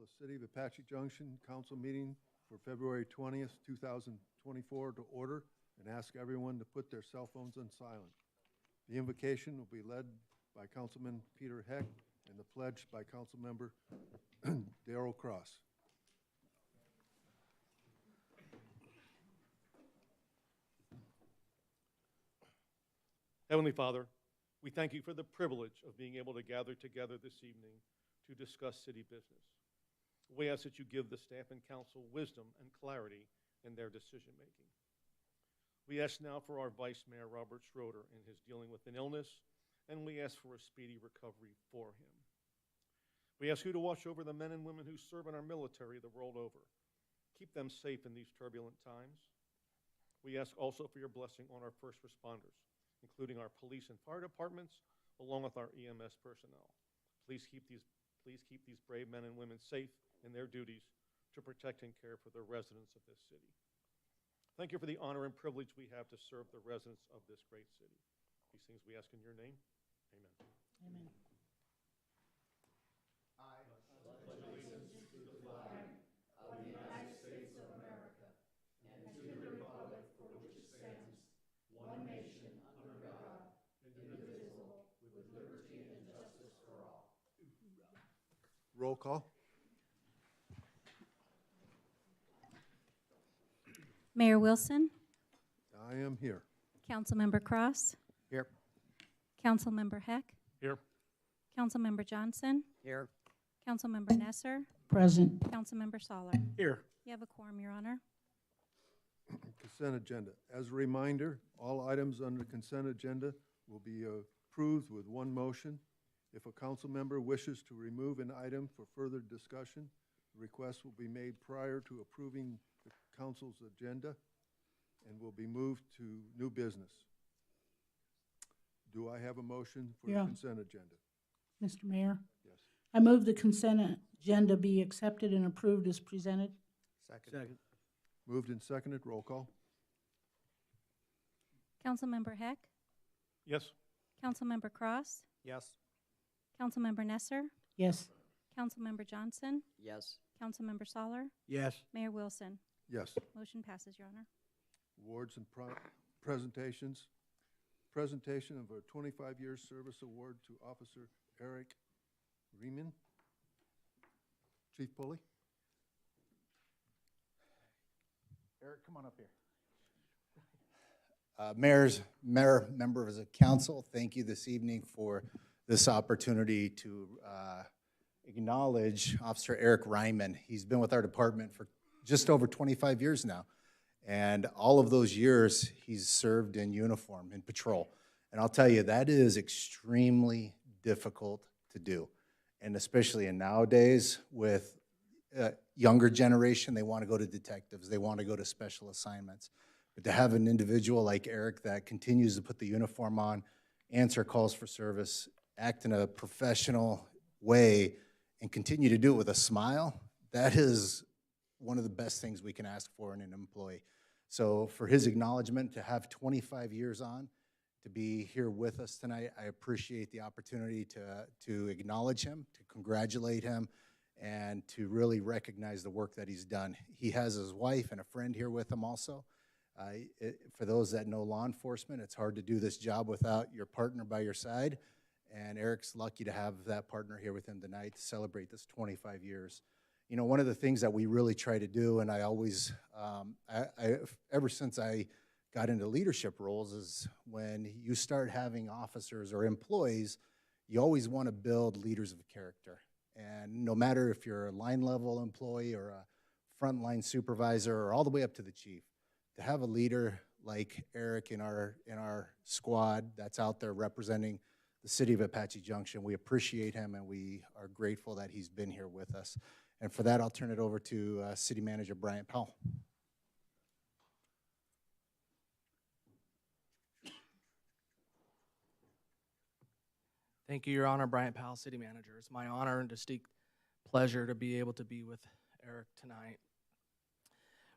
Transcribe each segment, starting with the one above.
the City of Apache Junction Council meeting for February 20th, 2024 to order and ask everyone to put their cell phones on silent. The invocation will be led by Councilman Peter Heck and the pledge by Councilmember Darrell Cross. Heavenly Father, we thank you for the privilege of being able to gather together this evening to discuss city business. We ask that you give the staff and council wisdom and clarity in their decision-making. We ask now for our Vice Mayor, Robert Schroeder, in his dealing with an illness, and we ask for a speedy recovery for him. We ask you to watch over the men and women who serve in our military the world over. Keep them safe in these turbulent times. We ask also for your blessing on our first responders, including our police and fire departments, along with our EMS personnel. Please keep these brave men and women safe in their duties to protect and care for the residents of this city. Thank you for the honor and privilege we have to serve the residents of this great city. These things we ask in your name. Amen. Amen. I pledge allegiance to the flag of the United States of America and to the republic for which it stands, one nation, under God, indivisible, with liberty and justice for all. Roll call. Mayor Wilson, I am here. Councilmember Cross, Here. Councilmember Heck, Here. Councilmember Johnson, Here. Councilmember Nesser, Present. Councilmember Soller. Here. You have a quorum, Your Honor. Consent agenda. As a reminder, all items under the consent agenda will be approved with one motion. If a council member wishes to remove an item for further discussion, the request will be made prior to approving the council's agenda and will be moved to new business. Do I have a motion for the consent agenda? Mr. Mayor, Yes. I move the consent agenda be accepted and approved as presented. Second. Moved and seconded. Roll call. Councilmember Heck, Yes. Councilmember Cross, Yes. Councilmember Nesser, Yes. Councilmember Johnson, Yes. Councilmember Soller, Yes. Mayor Wilson. Yes. Motion passes, Your Honor. Awards and presentations. Presentation of a 25-year service award to Officer Eric Riemann. Chief Pulley. Eric, come on up here. Mayor, members of council, thank you this evening for this opportunity to acknowledge Officer Eric Ryman. He's been with our department for just over 25 years now. And all of those years, he's served in uniform, in patrol. And I'll tell you, that is extremely difficult to do. And especially in nowadays with younger generation, they want to go to detectives, they want to go to special assignments. But to have an individual like Eric that continues to put the uniform on, answer calls for service, act in a professional way, and continue to do it with a smile, that is one of the best things we can ask for in an employee. So for his acknowledgement, to have 25 years on, to be here with us tonight, I appreciate the opportunity to acknowledge him, to congratulate him, and to really recognize the work that he's done. He has his wife and a friend here with him also. For those that know law enforcement, it's hard to do this job without your partner by your side, and Eric's lucky to have that partner here with him tonight to celebrate this 25 years. You know, one of the things that we really try to do, and I always, ever since I got into leadership roles, is when you start having officers or employees, you always want to build leaders of character. And no matter if you're a line level employee or a frontline supervisor or all the way up to the chief, to have a leader like Eric in our squad that's out there representing the city of Apache Junction, we appreciate him and we are grateful that he's been here with us. And for that, I'll turn it over to City Manager Bryant Powell. Thank you, Your Honor. Bryant Powell, City Manager. It's my honor and distinct pleasure to be able to be with Eric tonight.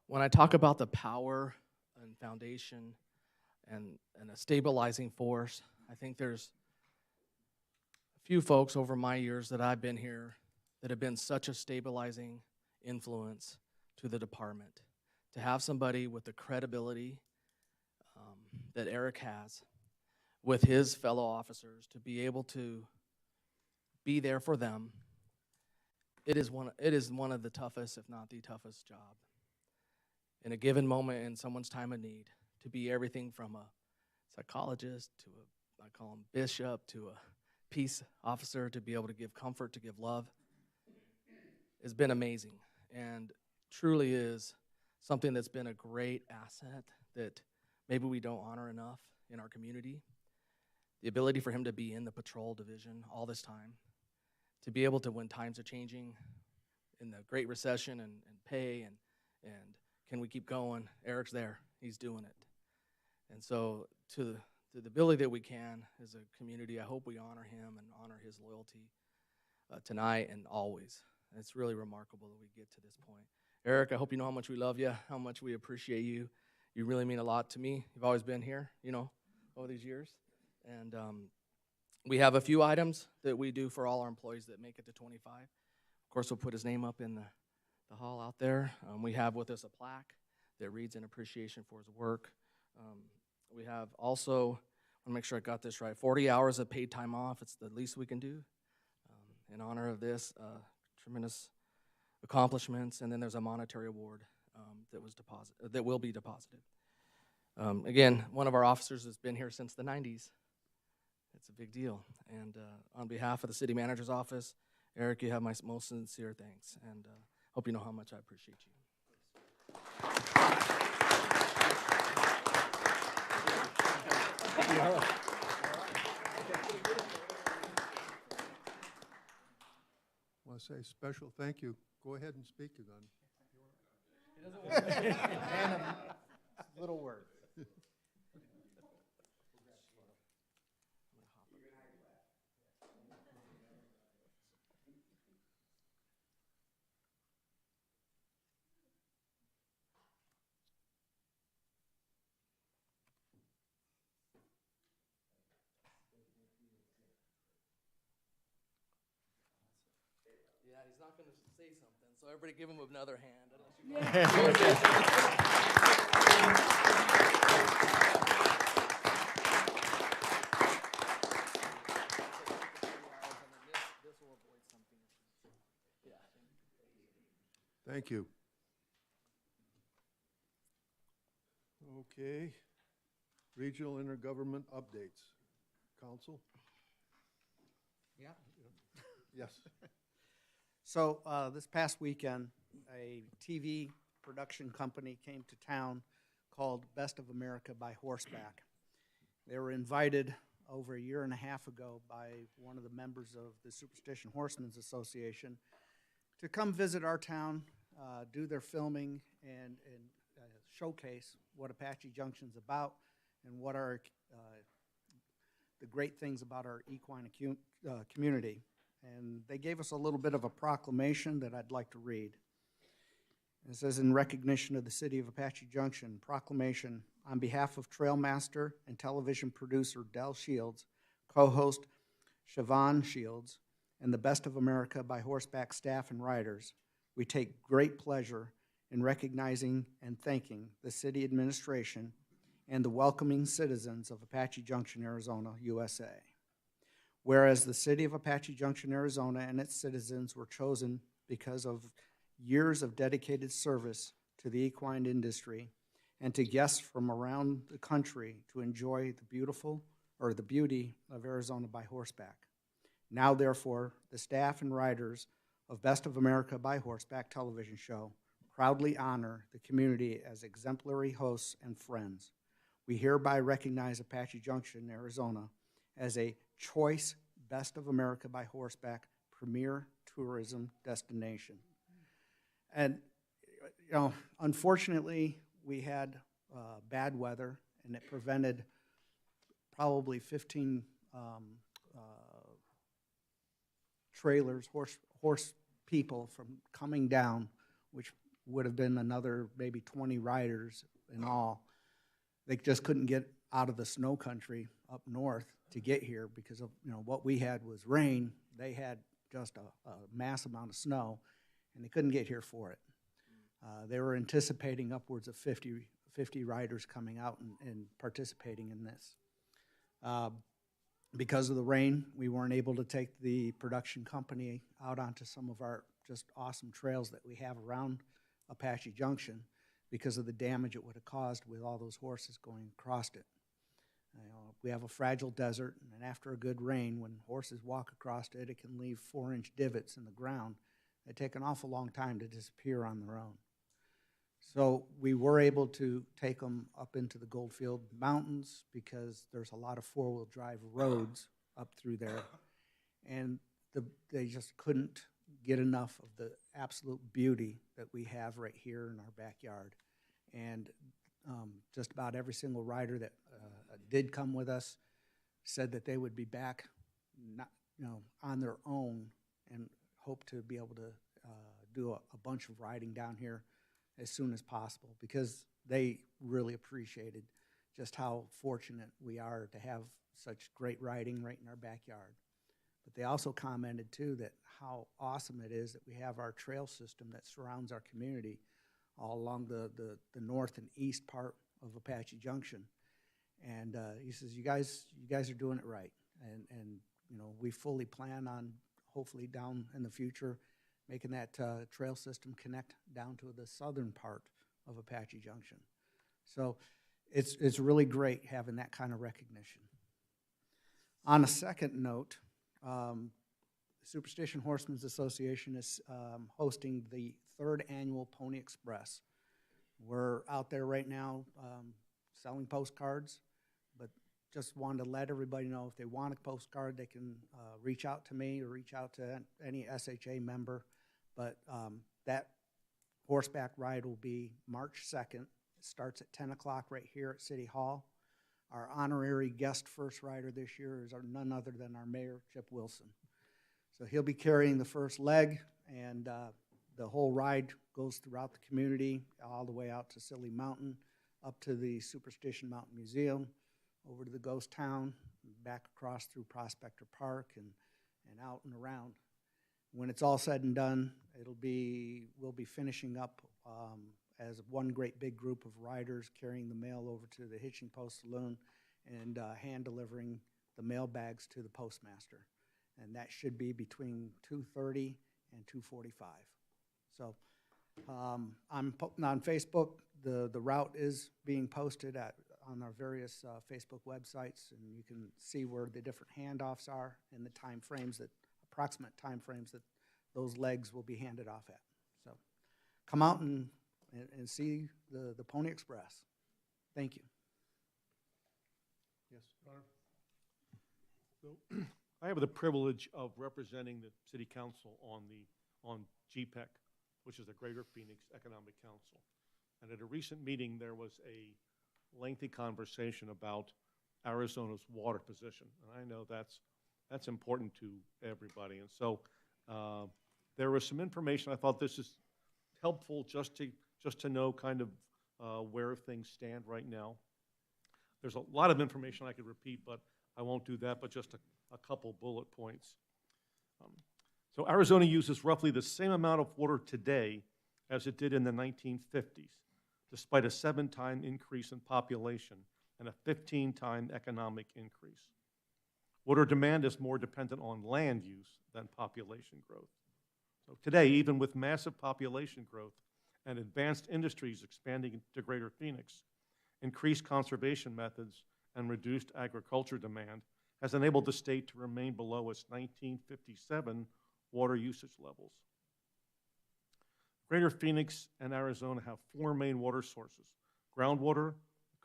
When I talk about the power and foundation and a stabilizing force, I think there's a few folks over my years that I've been here that have been such a stabilizing influence to the department. To have somebody with the credibility that Eric has with his fellow officers, to be able to be there for them, it is one of the toughest, if not the toughest job. In a given moment in someone's time of need, to be everything from a psychologist to I call him bishop, to a peace officer, to be able to give comfort, to give love, has been amazing, and truly is something that's been a great asset that maybe we don't honor enough in our community. The ability for him to be in the patrol division all this time, to be able to, when times are changing, in the Great Recession and pay and can we keep going, Eric's there, he's doing it. And so to the ability that we can as a community, I hope we honor him and honor his loyalty tonight and always. And it's really remarkable that we get to this point. Eric, I hope you know how much we love you, how much we appreciate you. You really mean a lot to me. You've always been here, you know, over these years. And we have a few items that we do for all our employees that make it to 25. Of course, we'll put his name up in the hall out there. We have with us a plaque that reads in appreciation for his work. We have also, I want to make sure I got this right, 40 hours of paid time off. It's the least we can do in honor of this tremendous accomplishments. And then there's a monetary award that will be deposited. Again, one of our officers has been here since the 90s. It's a big deal. And on behalf of the city manager's office, Eric, you have my most sincere thanks, and hope you know how much I appreciate you. I want to say a special thank you. Go ahead and speak to them. Little word. Yeah, he's not going to say something, so everybody give him another hand. Thank you. Okay. Regional intergovernment updates. Council? Yeah. Yes. So this past weekend, a TV production company came to town called Best of America by Horseback. They were invited over a year and a half ago by one of the members of the Superstition Horsemen's Association to come visit our town, do their filming, and showcase what Apache Junction's about and what are the great things about our equine community. And they gave us a little bit of a proclamation that I'd like to read. It says, in recognition of the city of Apache Junction, proclamation on behalf of Trailmaster and television producer Del Shields, co-host Siobhan Shields, and the Best of America by Horseback staff and riders, we take great pleasure in recognizing and thanking the city administration and the welcoming citizens of Apache Junction, Arizona, USA. Whereas the city of Apache Junction, Arizona and its citizens were chosen because of years of dedicated service to the equine industry and to guests from around the country to enjoy the beauty of Arizona by horseback. Now, therefore, the staff and riders of Best of America by Horseback television show proudly honor the community as exemplary hosts and friends. We hereby recognize Apache Junction, Arizona as a choice Best of America by Horseback premier tourism destination. And, you know, unfortunately, we had bad weather, and it prevented probably 15 trailers, horse people from coming down, which would have been another maybe 20 riders in all. They just couldn't get out of the snow country up north to get here because of, you know, what we had was rain. They had just a mass amount of snow, and they couldn't get here for it. They were anticipating upwards of 50 riders coming out and participating in this. Because of the rain, we weren't able to take the production company out onto some of our just awesome trails that we have around Apache Junction because of the damage it would have caused with all those horses going across it. We have a fragile desert, and after a good rain, when horses walk across it, it can leave 4-inch divots in the ground. They take an awful long time to disappear on their own. So we were able to take them up into the Goldfield Mountains because there's a lot of four-wheel drive roads up through there. And they just couldn't get enough of the absolute beauty that we have right here in our backyard. And just about every single rider that did come with us said that they would be back on their own and hope to be able to do a bunch of riding down here as soon as possible, because they really appreciated just how fortunate we are to have such great riding right in our backyard. But they also commented too that how awesome it is that we have our trail system that surrounds our community all along the north and east part of Apache Junction. And he says, you guys are doing it right. And you know, we fully plan on hopefully down in the future making that trail system connect down to the southern part of Apache Junction. So it's really great having that kind of recognition. On a second note, Superstition Horsemen's Association is hosting the 3rd annual Pony Express. We're out there right now selling postcards, but just wanted to let everybody know if they want a postcard, they can reach out to me or reach out to any SHA member. But that horseback ride will be March 2nd. It starts at 10 o'clock right here at City Hall. Our honorary guest first rider this year is none other than our mayor, Chip Wilson. So he'll be carrying the first leg, and the whole ride goes throughout the community, all the way out to Silly Mountain, up to the Superstition Mountain Museum, over to the Ghost Town, back across through Prospector Park, and out and around. When it's all said and done, we'll be finishing up as one great big group of riders carrying the mail over to the Hitching Post Saloon and hand delivering the mail bags to the postmaster. And that should be between 2:30 and 2:45. So I'm on Facebook. The route is being posted on our various Facebook websites, and you can see where the different handoffs are and the time frames approximate time frames that those legs will be handed off at. So come out and see the Pony Express. Thank you. Yes, Your Honor. So, I have the privilege of representing the City Council on GPEC, which is the Greater Phoenix Economic Council. And at a recent meeting, there was a lengthy conversation about Arizona's water position. And I know that's important to everybody. And so there was some information. I thought this is helpful just to know kind of where things stand right now. There's a lot of information I could repeat, but I won't do that, but just a couple bullet points. So Arizona uses roughly the same amount of water today as it did in the 1950s, despite a 7-time increase in population and a 15-time economic increase. Water demand is more dependent on land use than population growth. So today, even with massive population growth and advanced industries expanding into Greater Phoenix, increased conservation methods and reduced agriculture demand has enabled the state to remain below its 1957 water usage levels. Greater Phoenix and Arizona have 4 main water sources: groundwater,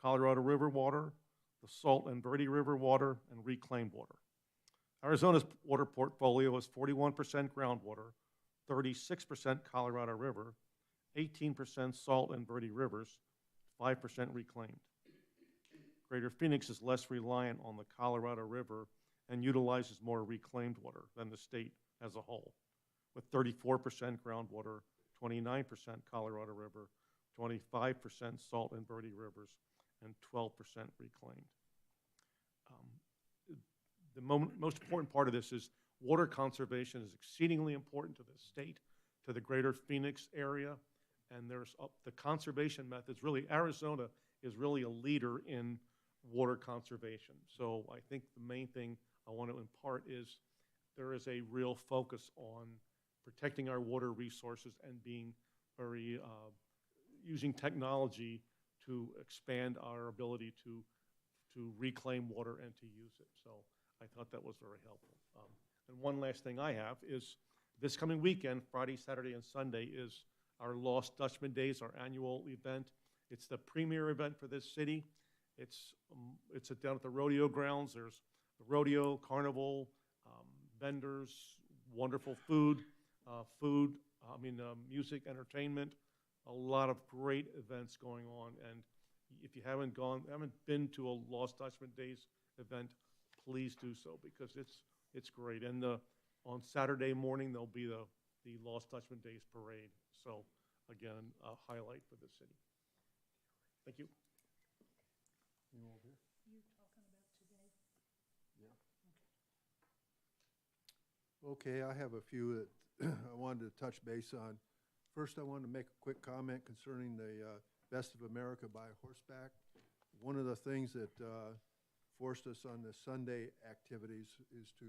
Colorado River water, the Salt and Verde River water, and reclaimed water. Arizona's water portfolio is 41% groundwater, 36% Colorado River, 18% Salt and Verde Rivers, 5% reclaimed. Greater Phoenix is less reliant on the Colorado River and utilizes more reclaimed water than the state as a whole, with 34% groundwater, 29% Colorado River, 25% Salt and Verde Rivers, and 12% reclaimed. The most important part of this is Water conservation is exceedingly important to the state, to the greater Phoenix area, and there's the conservation methods. Really, Arizona is really a leader in water conservation. So I think the main thing I want to impart is there is a real focus on protecting our water resources and being very, using technology to expand our ability to reclaim water and to use it. So I thought that was very helpful. And one last thing I have is this coming weekend, Friday, Saturday, and Sunday, is our Lost Dutchman Days, our annual event. It's the premier event for this city. It's down at the rodeo grounds. There's the rodeo, carnival, vendors, wonderful food, music, entertainment, a lot of great events going on. And if you haven't been to a Lost Dutchman Days event, please do so, because it's great. And on Saturday morning, there'll be the Lost Dutchman Days parade. So again, a highlight for the city. Thank you. Okay, I have a few that I wanted to touch base on. First, I wanted to make a quick comment concerning the Best of America by horseback. One of the things that forced us on the Sunday activities is to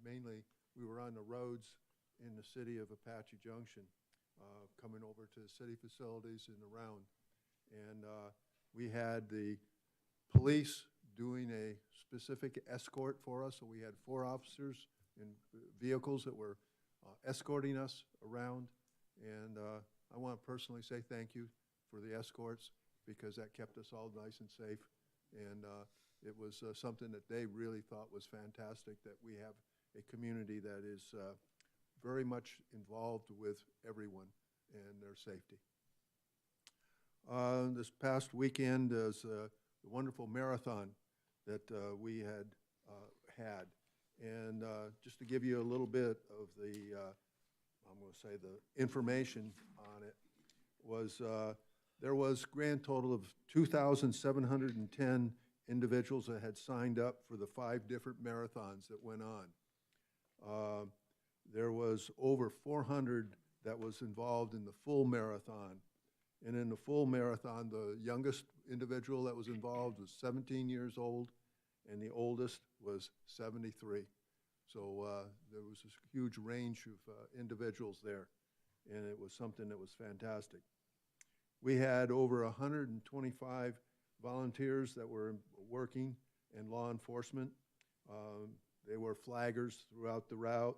mainly, we were on the roads in the city of Apache Junction, coming over to city facilities and around. And we had the police doing a specific escort for us, so we had 4 officers in vehicles that were escorting us around. And I want to personally say thank you for the escorts, because that kept us all nice and safe. And it was something that they really thought was fantastic, that we have a community that is very much involved with everyone and their safety. This past weekend is the wonderful marathon that we had. And just to give you a little bit of the, I'm going to say the information on it, was there was grand total of 2,710 individuals that had signed up for the 5 different marathons that went on. There was over 400 that was involved in the full marathon. And in the full marathon, the youngest individual that was involved was 17 years old, and the oldest was 73. So there was this huge range of individuals there, and it was something that was fantastic. We had over 125 volunteers that were working in law enforcement. They were flaggers throughout the route,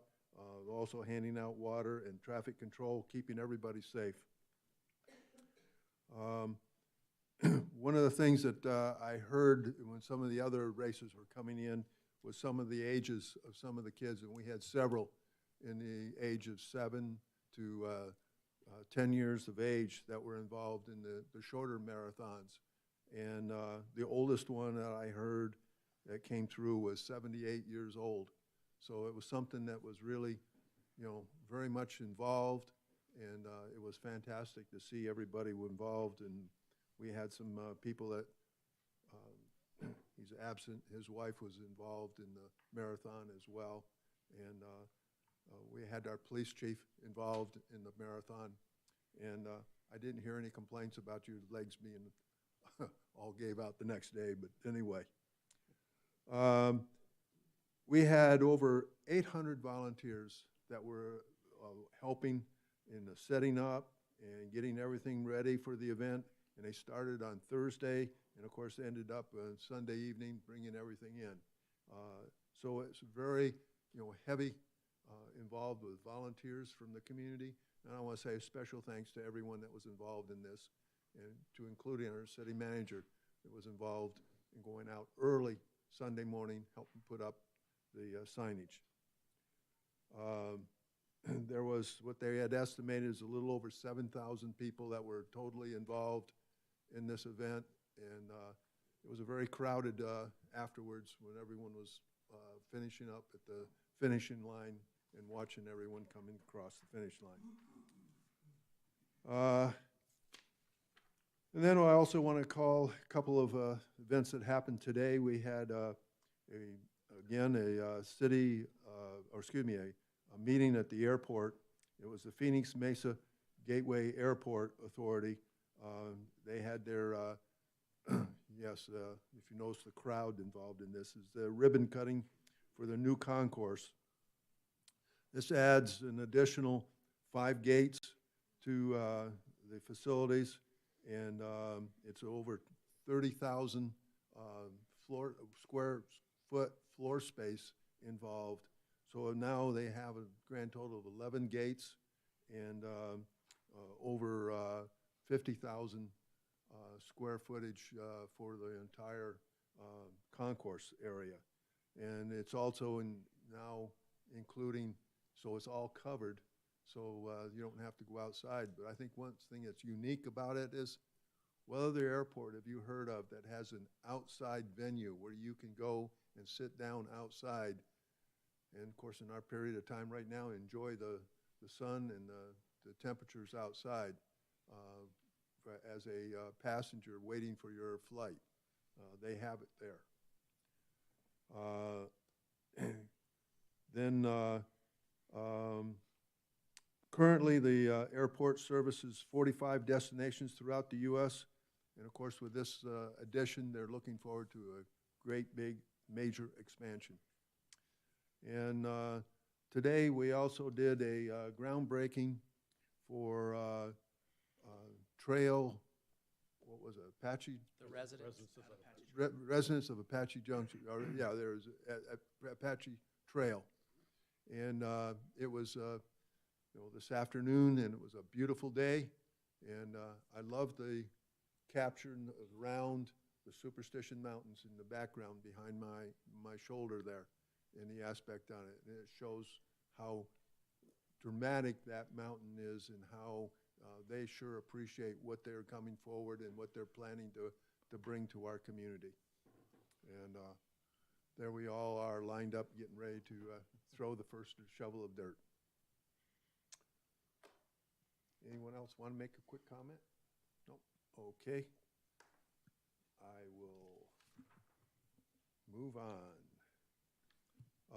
also handing out water and traffic control, keeping everybody safe. One of the things that I heard when some of the other races were coming in was some of the ages of some of the kids, and we had several in the age of 7 to 10 years of age that were involved in the shorter marathons. And the oldest one that I heard that came through was 78 years old. So it was something that was really, very much involved, and it was fantastic to see everybody involved. And we had some people that, he's absent, his wife was involved in the marathon as well. And we had our police chief involved in the marathon. And I didn't hear any complaints about your legs being all gave out the next day, but anyway. We had over 800 volunteers that were helping in the setting up and getting everything ready for the event. And they started on Thursday, and of course ended up on Sunday evening bringing everything in. So it's very, heavy involved with volunteers from the community. And I want to say a special thanks to everyone that was involved in this, and to including our city manager that was involved in going out early Sunday morning, helping put up the signage. There was, what they had estimated is a little over 7,000 people that were totally involved in this event. And it was a very crowded afterwards, when everyone was finishing up at the finishing line and watching everyone coming across the finish line. And then I also want to call a couple of events that happened today. We had a again, a meeting at the airport. It was the Phoenix Mesa Gateway Airport Authority. They had their, yes, if you notice the crowd involved in this, is the ribbon cutting for the new concourse. This adds an additional 5 gates to the facilities, and it's over 30,000 square foot floor space involved. So now they have a grand total of 11 gates and over 50,000 square footage for the entire concourse area. And it's also now including, so it's all covered, so you don't have to go outside. But I think one thing that's unique about it is, what other airport have you heard of that has an outside venue where you can go and sit down outside? And of course, in our period of time right now, enjoy the sun and the temperatures outside as a passenger waiting for your flight. They have it there. Then currently the airport services 45 destinations throughout the U.S. And of course, with this addition, they're looking forward to a great big major expansion. And today we also did a groundbreaking for trail, what was it, Apache? The residents of Apache. Residents of Apache Junction, or yeah, there's Apache Trail. And it was this afternoon, and it was a beautiful day. And I loved the capture around the Superstition Mountains in the background behind my shoulder there, and the aspect on it. And it shows how dramatic that mountain is and how they sure appreciate what they're coming forward and what they're planning to bring to our community. And there we all are lined up getting ready to throw the first shovel of dirt. Anyone else want to make a quick comment? No? Okay. I will move on.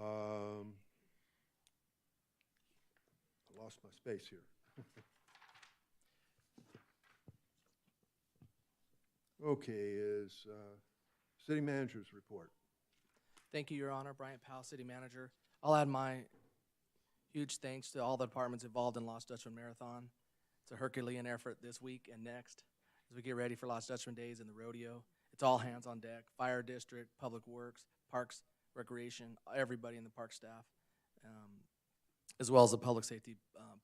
I lost my space here. Okay, is city manager's report. Thank you, Your Honor. Bryant Powell, City Manager. I'll add my huge thanks to all the departments involved in Lost Dutchman Marathon. It's a Herculean effort this week and next as we get ready for Lost Dutchman Days and the rodeo. It's all hands on deck. Fire district, public works, parks, recreation, everybody in the park staff, as well as the public safety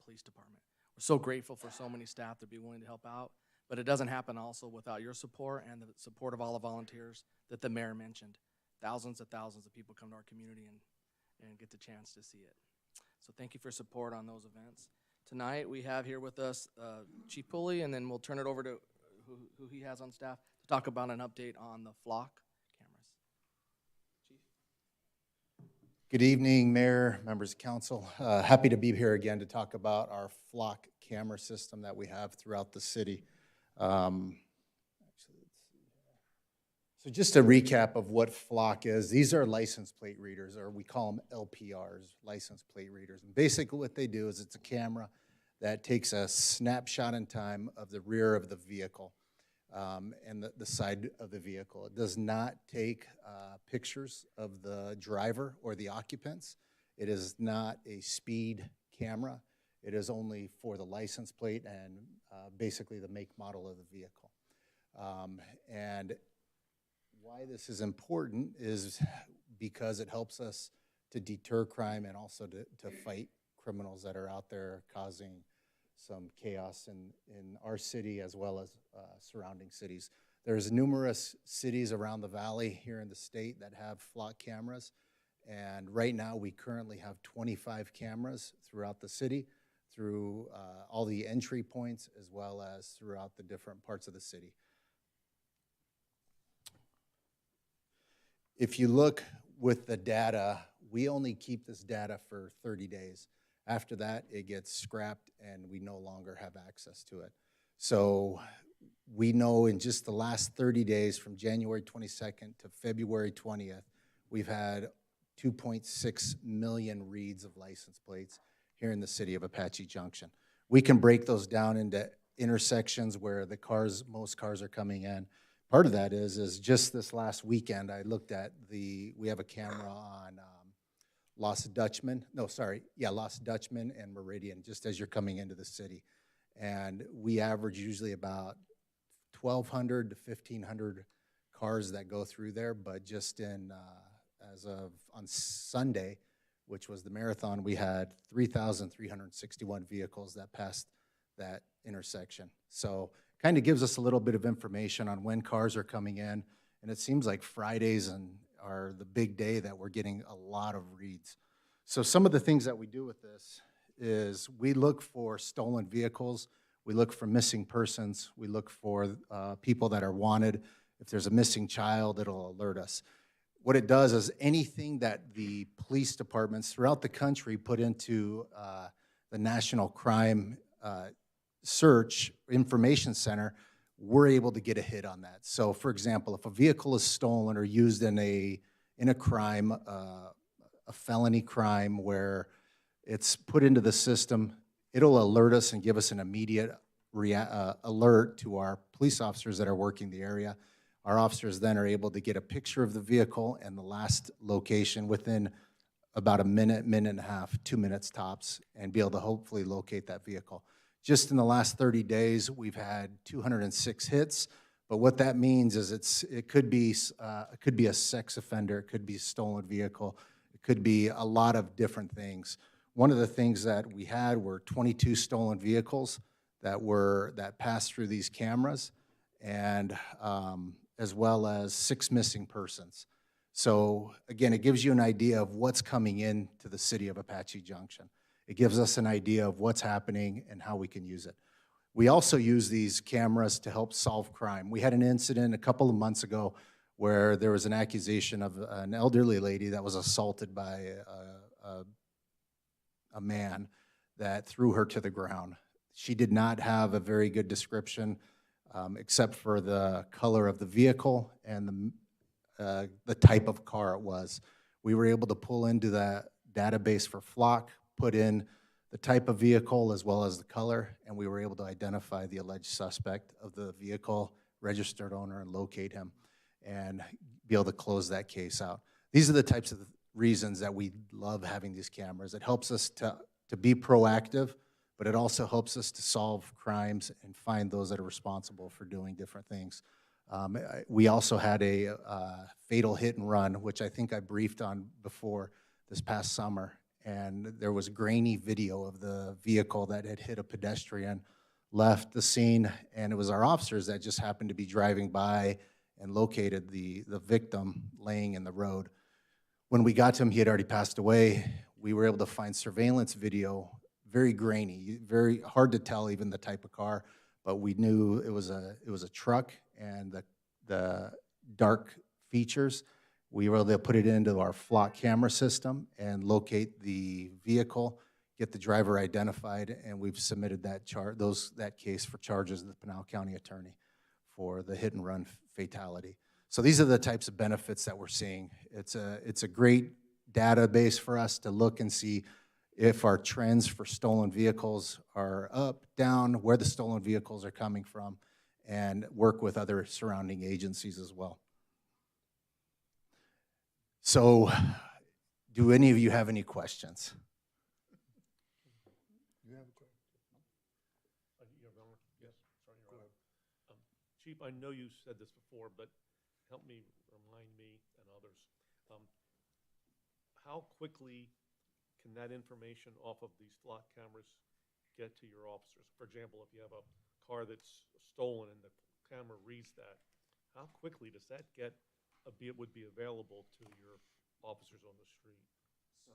police department. We're so grateful for so many staff to be willing to help out, but it doesn't happen also without your support and the support of all the volunteers that the mayor mentioned. Thousands of people come to our community and get the chance to see it. So thank you for support on those events. Tonight we have here with us Chief Pooley, and then we'll turn it over to who he has on staff to talk about an update on the Flock cameras. Chief? Good evening, Mayor, members of council. Happy to be here again to talk about our Flock camera system that we have throughout the city. So just a recap of what Flock is. These are license plate readers, or we call them LPRs, license plate readers. And basically what they do is it's a camera that takes a snapshot in time of the rear of the vehicle and the side of the vehicle. It does not take pictures of the driver or the occupants. It is not a speed camera. It is only for the license plate and basically the make model of the vehicle. And why this is important is because it helps us to deter crime and also to fight criminals that are out there causing some chaos in our city as well as surrounding cities. There's numerous cities around the valley here in the state that have Flock cameras, and right now we currently have 25 cameras throughout the city, through all the entry points as well as throughout the different parts of the city. If you look with the data, we only keep this data for 30 days. After that, it gets scrapped and we no longer have access to it. So we know in just the last 30 days, from January 22nd to February 20th, we've had 2.6 million reads of license plates here in the city of Apache Junction. We can break those down into intersections where most cars are coming in. Part of that is just this last weekend, I looked at we have a camera on Lost Dutchman and Meridian, just as you're coming into the city. And we average usually about 1,200 to 1,500 cars that go through there, but just on Sunday, which was the marathon, we had 3,361 vehicles that passed that intersection. So kind of gives us a little bit of information on when cars are coming in, and it seems like Fridays are the big day that we're getting a lot of reads. So some of the things that we do with this is we look for stolen vehicles, we look for missing persons, we look for people that are wanted. If there's a missing child, it'll alert us. What it does is anything that the police departments throughout the country put into the National Crime Search Information Center, we're able to get a hit on that. So for example, if a vehicle is stolen or used in a crime, a felony crime where it's put into the system, it'll alert us and give us an immediate alert to our police officers that are working the area. Our officers then are able to get a picture of the vehicle and the last location within about a minute, minute and a half, 2 minutes tops, and be able to hopefully locate that vehicle. Just in the last 30 days, we've had 206 hits, but what that means is it could be a sex offender, it could be a stolen vehicle, it could be a lot of different things. One of the things that we had were 22 stolen vehicles that passed through these cameras, and as well as 6 missing persons. So again, it gives you an idea of what's coming into the city of Apache Junction. It gives us an idea of what's happening and how we can use it. We also use these cameras to help solve crime. We had an incident a couple of months ago where there was an accusation of an elderly lady that was assaulted by a man that threw her to the ground. She did not have a very good description except for the color of the vehicle and the type of car it was. We were able to pull into that database for Flock, put in the type of vehicle as well as the color, and we were able to identify the alleged suspect of the vehicle, registered owner, and locate him, and be able to close that case out. These are the types of reasons that we love having these cameras. It helps us to be proactive, but it also helps us to solve crimes and find those that are responsible for doing different things. We also had a fatal hit and run, which I think I briefed on before this past summer, and there was grainy video of the vehicle that had hit a pedestrian, left the scene, and it was our officers that just happened to be driving by and located the victim laying in the road. When we got to him, he had already passed away. We were able to find surveillance video, very grainy, very hard to tell even the type of car, but we knew it was a truck, and the dark features, we were able to put it into our Flock camera system and locate the vehicle, get the driver identified, and we've submitted that case for charges to the Pinal County Attorney for the hit and run fatality. So these are the types of benefits that we're seeing. It's a great database for us to look and see if our trends for stolen vehicles are up, down, where the stolen vehicles are coming from, and work with other surrounding agencies as well. So, do any of you have any questions? You have a question? Yes, sorry, Your Honor. Chief, I know you said this before, but help me remind me and others. How quickly can that information off of these Flock cameras get to your officers? For example, if you have a car that's stolen and the camera reads that, how quickly does that would be available to your officers on the street? So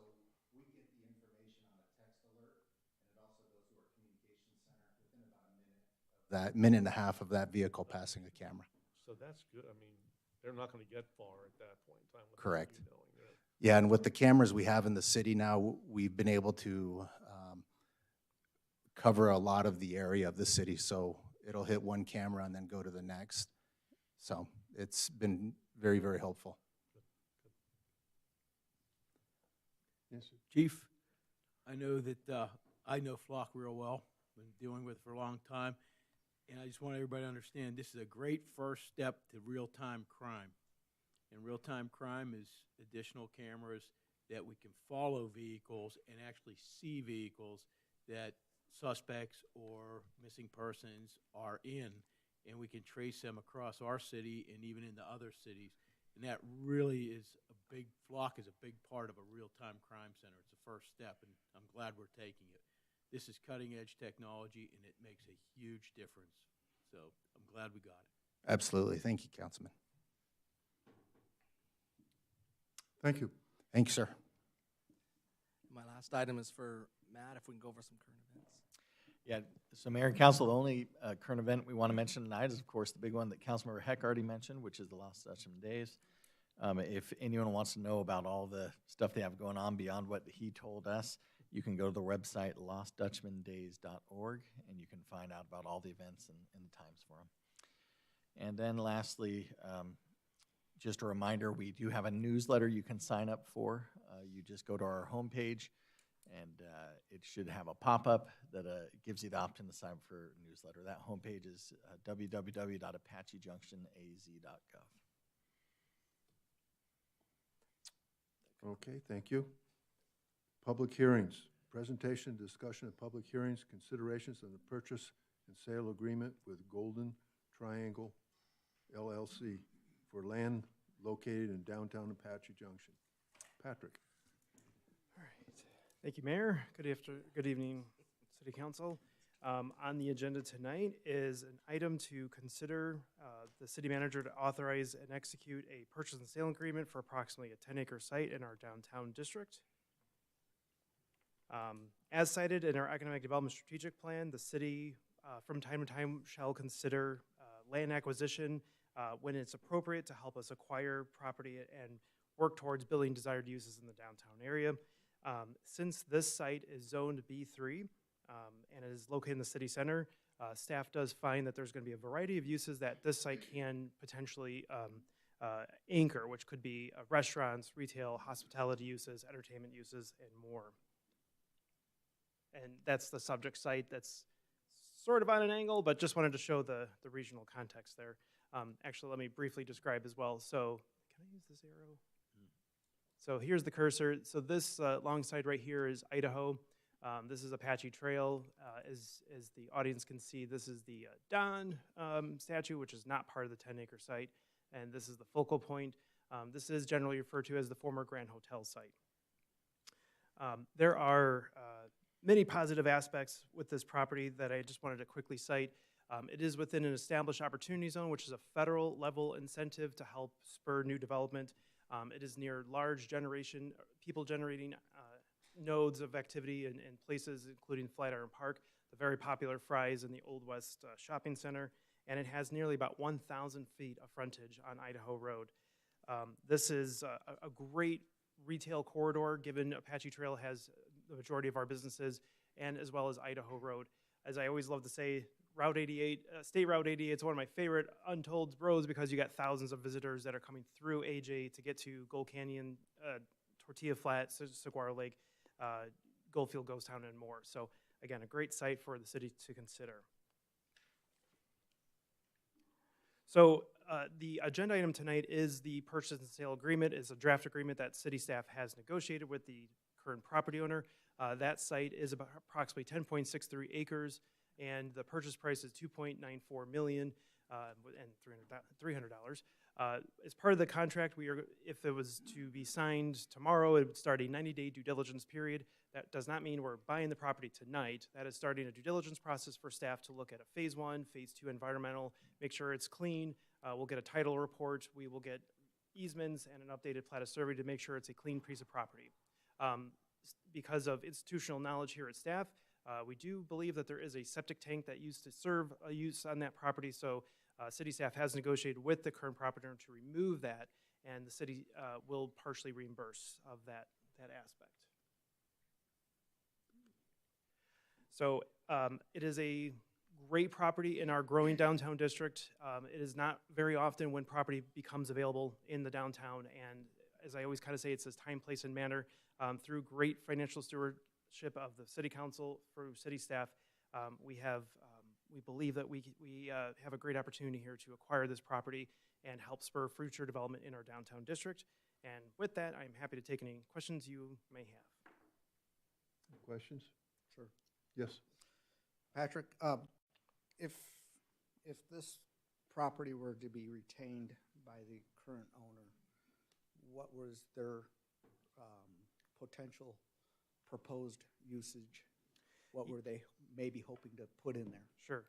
we get the information on a text alert, and it also goes to our communication center within about a minute of that minute and a half of that vehicle passing the camera. So that's good. I mean, they're not going to get far at that point in time. Correct. You knowing that. Yeah, and with the cameras we have in the city now, we've been able to cover a lot of the area of the city, so it'll hit one camera and then go to the next. So it's been very, very helpful. Yes, sir. Chief, I know that I know Flock real well, been dealing with it for a long time, and I just want everybody to understand this is a great first step to real-time crime. And real-time crime is additional cameras that we can follow vehicles and actually see vehicles that suspects or missing persons are in, and we can trace them across our city and even into other cities. And that really is Flock is a big part of a real-time crime center. It's the first step, and I'm glad we're taking it. This is cutting-edge technology, and it makes a huge difference. So I'm glad we got it. Absolutely. Thank you, Councilman. Thank you. Thank you, sir. My last item is for Matt, if we can go over some current events. Yeah, so Mayor and Council, the only current event we want to mention tonight is, of course, the big one that Councilmember Heck already mentioned, which is the Lost Dutchman Days. If anyone wants to know about all the stuff they have going on beyond what he told us, you can go to the website lostdutchmandays.org, and you can find out about all the events and the times for them. And then lastly, just a reminder, we do have a newsletter you can sign up for. You just go to our homepage, and it should have a pop-up that gives you the option to sign up for a newsletter. That homepage is www.apachejunctionaz.gov. Okay, thank you. Public hearings, presentation, discussion of public hearings, considerations on the purchase and sale agreement with Golden Triangle LLC for land located in downtown Apache Junction. Patrick. All right. Thank you, Mayor. Good evening, City Council. On the agenda tonight is an item to consider the city manager to authorize and execute a purchase and sale agreement for approximately a 10-acre site in our downtown district. As cited in our economic development strategic plan, the city from time to time shall consider land acquisition when it's appropriate to help us acquire property and work towards building desired uses in the downtown area. Since this site is zoned B3 and it is located in the city center, staff does find that there's going to be a variety of uses that this site can potentially anchor, which could be restaurants, retail, hospitality uses, entertainment uses, and more. And that's the subject site that's sort of on an angle, but just wanted to show the regional context there. Actually, let me briefly describe as well. So can I use this arrow? So here's the cursor. So this long side right here is Idaho. This is Apache Trail. As the audience can see, this is the Don statue, which is not part of the 10-acre site. And this is the focal point. This is generally referred to as the former Grand Hotel site. There are many positive aspects with this property that I just wanted to quickly cite. It is within an established opportunity zone, which is a federal level incentive to help spur new development. It is near large people generating nodes of activity in places including Flatiron Park, the very popular Fry's and the Old West Shopping Center, and it has nearly about 1,000 feet of frontage on Idaho Road. This is a great retail corridor, given Apache Trail has the majority of our businesses, and as well as Idaho Road. As I always love to say, Route 88, State Route 88 is one of my favorite untold roads because you got thousands of visitors that are coming through AJ to get to Gold Canyon, Tortilla Flat, Saguaro Lake, Goldfield Ghost Town, and more. So again, a great site for the city to consider. So the agenda item tonight is the purchase and sale agreement. It's a draft agreement that city staff has negotiated with the current property owner. That site is about approximately 10.63 acres, and the purchase price is $2.94 million and $300. As part of the contract, if it was to be signed tomorrow, it would start a 90-day due diligence period. That does not mean we're buying the property tonight. That is starting a due diligence process for staff to look at a phase 1, phase 2 environmental, make sure it's clean. We'll get a title report. We will get easements and an updated plat of survey to make sure it's a clean piece of property. Because of institutional knowledge here at staff, we do believe that there is a septic tank that used to serve a use on that property, so city staff has negotiated with the current property owner to remove that, and the city will partially reimburse of that aspect. So it is a great property in our growing downtown district. It is not very often when property becomes available in the downtown, and as I always kind of say, it says time, place, and manner. Through great financial stewardship of the city council, through city staff, we believe that we have a great opportunity here to acquire this property and help spur future development in our downtown district. And with that, I'm happy to take any questions you may have. Questions? Sure. Yes. Patrick, if this property were to be retained by the current owner, what was their potential proposed usage? What were they maybe hoping to put in there? Sure.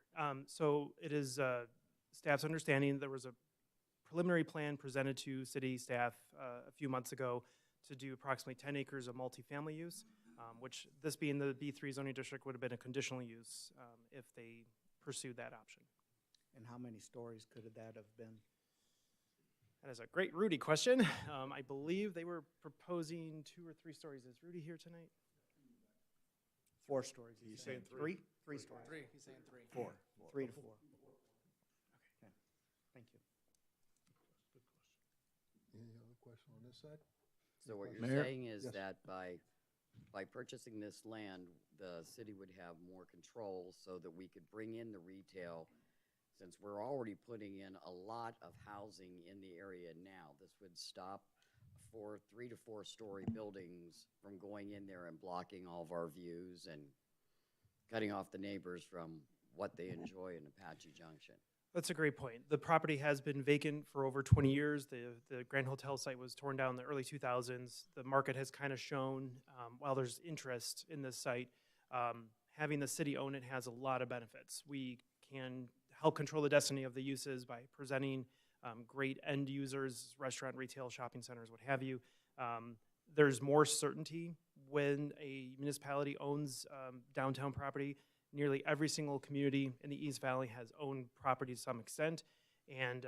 So it is staff's understanding there was a preliminary plan presented to city staff a few months ago to do approximately 10 acres of multifamily use, which this being the B3 zoning district would have been a conditional use if they pursued that option. And how many stories could that have been? That is a great Rudy question. I believe they were proposing 2 or 3 stories. Is Rudy here tonight? 4 stories. He's saying three. 3 stories. 3, he's saying 3. 4. 3 to 4. Okay. Thank you. Any other question on this side? So what you're Mayor? saying is Yes. that by purchasing this land, the city would have more control so that we could bring in the retail, since we're already putting in a lot of housing in the area now. This would stop 3 to 4 story buildings from going in there and blocking all of our views and cutting off the neighbors from what they enjoy in Apache Junction. That's a great point. The property has been vacant for over 20 years. The Grand Hotel site was torn down in the early 2000s. The market has kind of shown, while there's interest in this site, having the city own it has a lot of benefits. We can help control the destiny of the uses by presenting great end users, restaurant, retail, shopping centers, what have you. There's more certainty when a municipality owns downtown property. Nearly every single community in the East Valley has owned property to some extent, and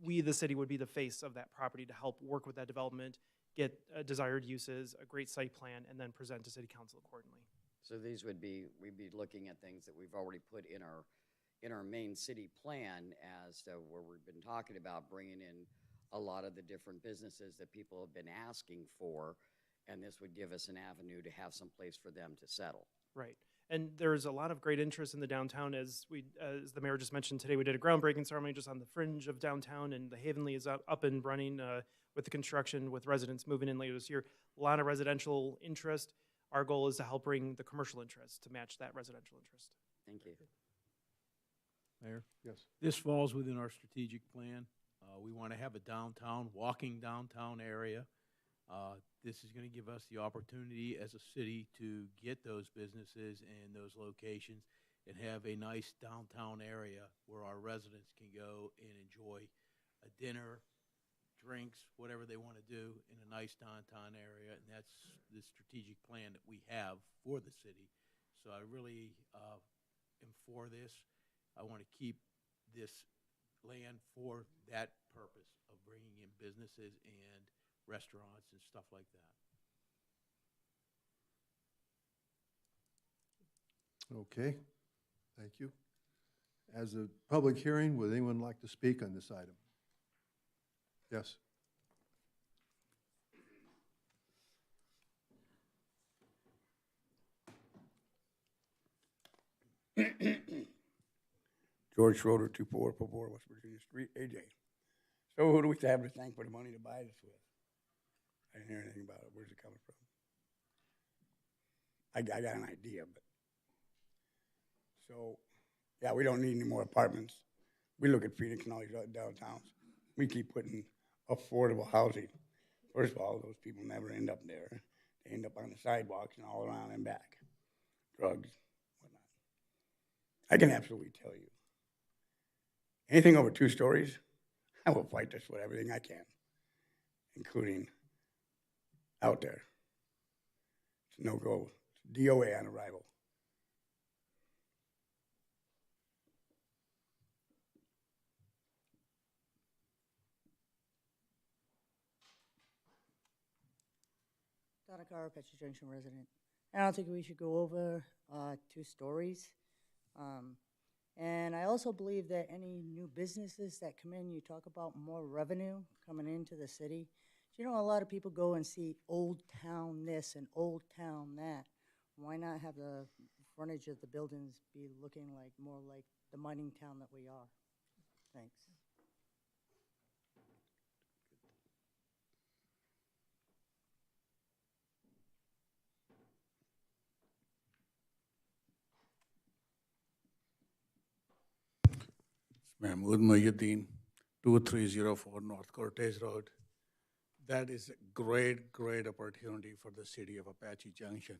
we, the city, would be the face of that property to help work with that development, get desired uses, a great site plan, and then present to city council accordingly. So these we'd be looking at things that we've already put in our main city plan as to where we've been talking about bringing in a lot of the different businesses that people have been asking for, and this would give us an avenue to have some place for them to settle. Right. And there's a lot of great interest in the downtown. As the mayor just mentioned today, we did a groundbreaking ceremony just on the fringe of downtown, and the Havenly is up and running with the construction, with residents moving in later this year. A lot of residential interest. Our goal is to help bring the commercial interest to match that residential interest. Thank you. Mayor? Yes. This falls within our strategic plan. We want to have a walking downtown area. This is going to give us the opportunity as a city to get those businesses and those locations and have a nice downtown area where our residents can go and enjoy a dinner, drinks, whatever they want to do in a nice downtown area. And that's the strategic plan that we have for the city. So I really am for this. I want to keep this land for that purpose of bringing in businesses and restaurants and stuff like that. Okay, thank you. As a public hearing, would anyone like to speak on this item? Yes. George Schroeder, 2444 West Virginia Street, AJ. So who do we have to thank for the money to buy this with? I didn't hear anything about it. Where's it coming from? I got an idea, but. So, yeah, we don't need any more apartments. We look at Phoenix and all these other downtowns. We keep putting affordable housing. First of all, those people never end up there. They end up on the sidewalks and all around and back. Drugs, whatnot. I can absolutely tell you. Anything over 2 stories, I will fight this with everything I can, including out there. It's no go. It's DOA on arrival. Donna Carr, Apache Junction resident. I don't think we should go over 2 stories. And I also believe that any new businesses that come in, you talk about more revenue coming into the city. you know, a lot of people go and see Old Town this and Old Town that. Why not have the frontage of the buildings be looking like, more like the mining town that we are? Thanks. Mahmood Muhyiddin, 2304 North Cortez Road. That is a great, great opportunity for the city of Apache Junction.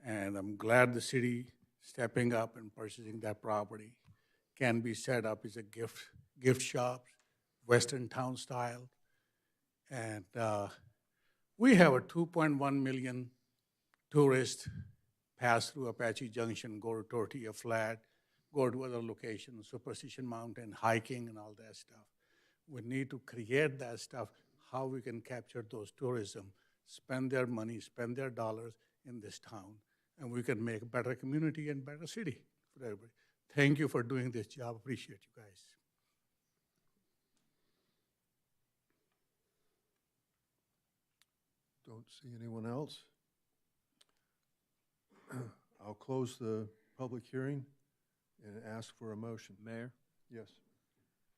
And I'm glad the city stepping up and purchasing that property. Can be set up as a gift shop, Western town style. And we have a 2.1 million tourists pass through Apache Junction, go to Tortilla Flat, go to other locations, Superstition Mountain, hiking and all that stuff. We need to create that stuff, how we can capture those tourism, spend their money, spend their dollars in this town, and we can make a better community and better city for everybody. Thank you for doing this job. Appreciate you guys. Don't see anyone else. I'll close the public hearing and ask for a motion. Mayor, Yes.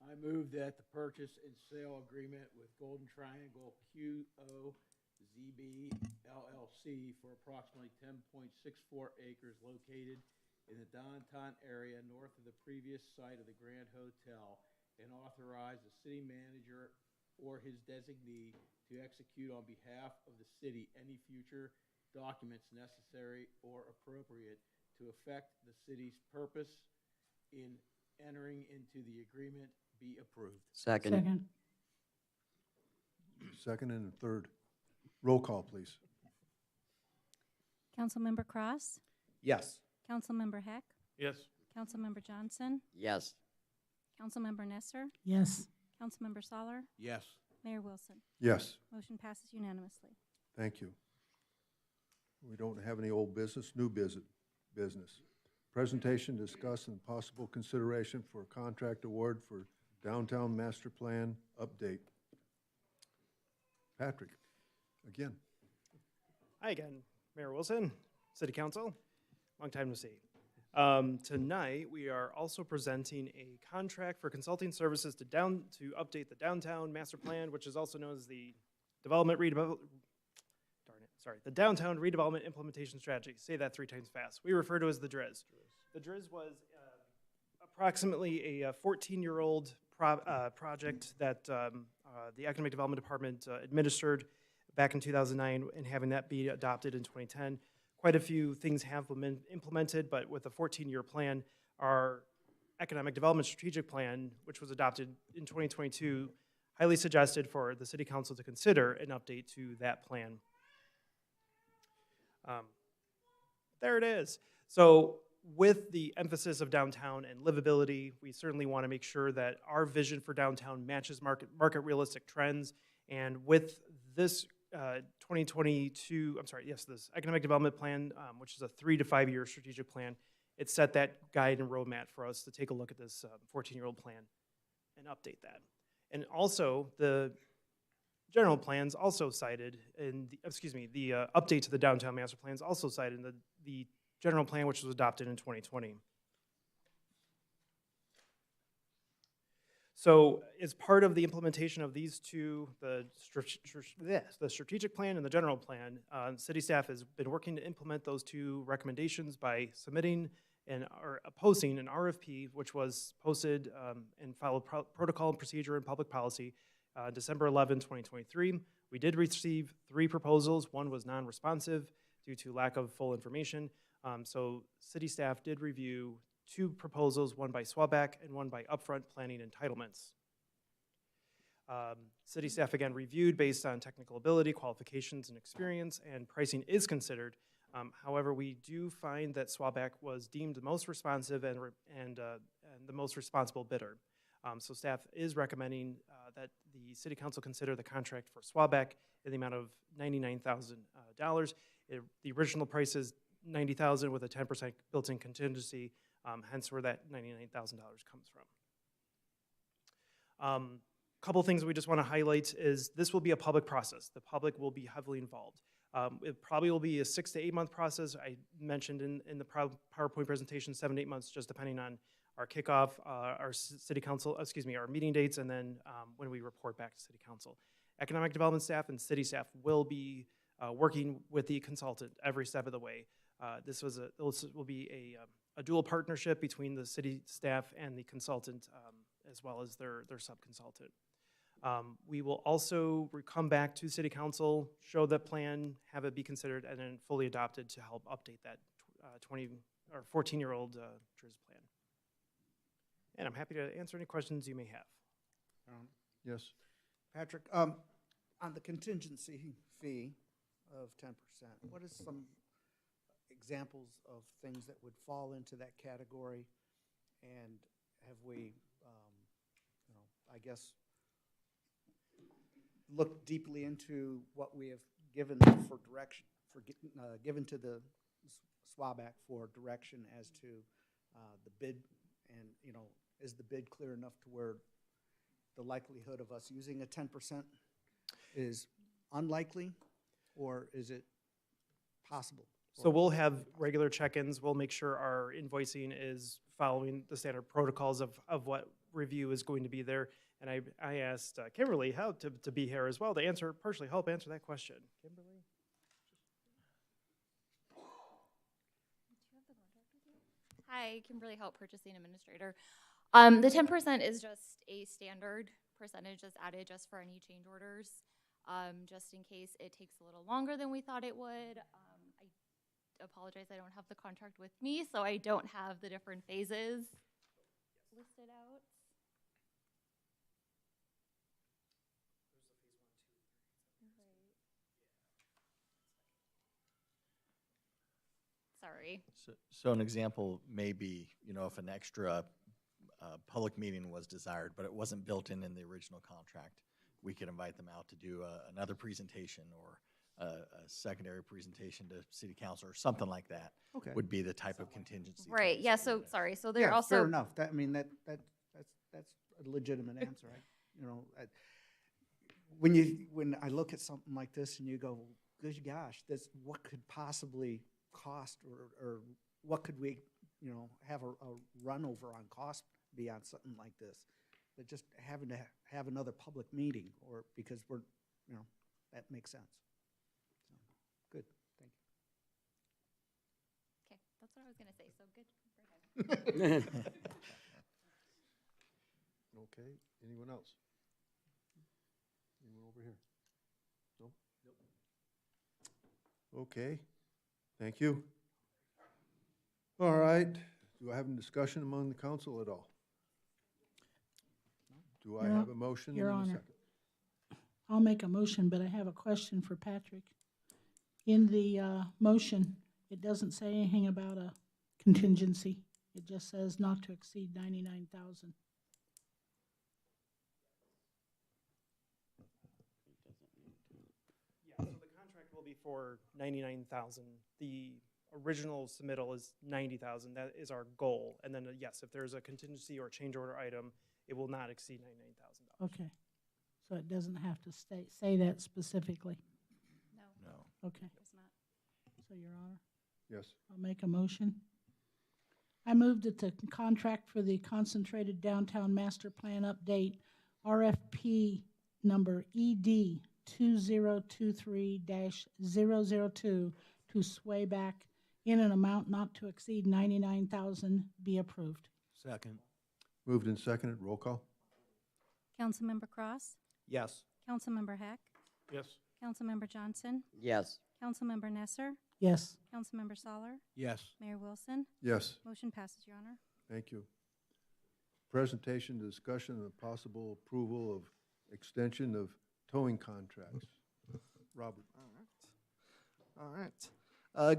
I move that the purchase and sale agreement with Golden Triangle QOZB LLC for approximately 10.64 acres located in the downtown area north of the previous site of the Grand Hotel, and authorize the city manager or his designee to execute on behalf of the city any future documents necessary or appropriate to effect the city's purpose in entering into the agreement be approved. Second. Second. Second and a third. Roll call, please. Councilmember Cross, Yes. Councilmember Heck, Yes. Councilmember Johnson, Yes. Councilmember Nesser, Yes. Councilmember Soller, Yes. Mayor Wilson. Yes. Motion passes unanimously. Thank you. We don't have any old business, new business. Presentation, discuss, and possible consideration for a contract award for downtown master plan update. Patrick, again. Hi again, Mayor Wilson, City Council. Long time no see. Tonight, we are also presenting a contract for consulting services to update the downtown master plan, which is also known as the the Downtown Redevelopment Implementation Strategy. Say that 3 times fast. We refer to it as the DRIZ. The DRIZ was approximately a 14-year-old project that the Economic Development Department administered back in 2009, and having that be adopted in 2010. Quite a few things have been implemented, but with a 14-year plan, our Economic Development Strategic Plan, which was adopted in 2022, highly suggested for the City Council to consider an update to that plan. There it is. So with the emphasis of downtown and livability, we certainly want to make sure that our vision for downtown matches market realistic trends. And with this this Economic Development Plan, which is a 3 to 5 year strategic plan, it set that guide and roadmap for us to take a look at this 14-year-old plan and update that. And also, the general plans also cited in the update to the downtown master plans also cited in the general plan, which was adopted in 2020. So as part of the implementation of these two, the strategic plan and the general plan, city staff has been working to implement those two recommendations by submitting or posting an RFP, which was posted and followed protocol and procedure and public policy December 11, 2023. We did receive 3 proposals. One was non-responsive due to lack of full information. So city staff did review 2 proposals, one by SWABACK and one by Upfront Planning Entitlements. City staff again reviewed based on technical ability, qualifications, and experience, and pricing is considered. However, we do find that SWABACK was deemed the most responsive and the most responsible bidder. So staff is recommending that the City Council consider the contract for SWABACK in the amount of $99,000. The original price is $90,000 with a 10% built-in contingency, hence where that $99,000 comes from. couple things we just want to highlight is this will be a public process. The public will be heavily involved. It probably will be a 6 to 8 month process. I mentioned in the PowerPoint presentation, 7 to 8 months, just depending on our kickoff, our city council, our meeting dates, and then when we report back to city council. Economic development staff and city staff will be working with the consultant every step of the way. This will be a dual partnership between the city staff and the consultant, as well as their sub-consultant. We will also come back to city council, show the plan, have it be considered, and then fully adopted to help update that 14-year-old TRIZ plan. And I'm happy to answer any questions you may have. Yes. Patrick, on the contingency fee of 10%, what is some examples of things that would fall into that category? And have we, I guess, looked deeply into what we have given for direction, given to the SWABACK for direction as to the bid? And, is the bid clear enough to where the likelihood of us using a 10% is unlikely, or is it possible? So we'll have regular check-ins. We'll make sure our invoicing is following the standard protocols of what review is going to be there. And I asked Kimberly how to be here as well to partially help answer that question. Kimberly? Hi, Kimberly Hope, Purchasing Administrator. The 10% is just a standard percentage that's added just for any change orders, just in case it takes a little longer than we thought it would. I apologize, I don't have the contract with me, so I don't have the different phases listed out. Sorry. So an example may be, if an extra public meeting was desired, but it wasn't built in the original contract, we could invite them out to do another presentation or a secondary presentation to city council or something like that. Okay. Would be the type of contingency. Right, yeah, so, sorry, so they're also. Fair enough. That's a legitimate answer. When I look at something like this and you go, good gosh, what could possibly cost, or what could we, have a run over on cost be on something like this? But just having to have another public meeting, or because we're, that makes sense. So, good, thank you. Okay, that's what I was gonna say, so good. Go ahead. Okay, anyone else? Anyone over here? No? Nope. Okay, thank you. All right, do I have a discussion among the council at all? Do I have a motion Your and a Honor. second? I'll make a motion, but I have a question for Patrick. In the motion, it doesn't say anything about a contingency. It just says not to exceed 99,000. Yeah, so the contract will be for 99,000. The original submittal is 90,000. That is our goal. And then, yes, if there's a contingency or change order item, it will not exceed $99,000. Okay. So it doesn't have to say that specifically? No. Okay. It's not. So, Your Honor? Yes. I'll make a motion. I move that the contract for the Concentrated Downtown Master Plan Update, RFP number ED 2023-002 to SWABACK in an amount not to exceed 99,000 be approved. Second. Moved and seconded, roll call? Councilmember Cross, Yes. Councilmember Heck, Yes. Councilmember Johnson, Yes. Councilmember Nesser, Yes. Councilmember Soller, Yes. Mayor Wilson. Yes, Motion passes, Your Honor. thank you. Presentation, discussion, and possible approval of extension of towing contracts. Robert. All right.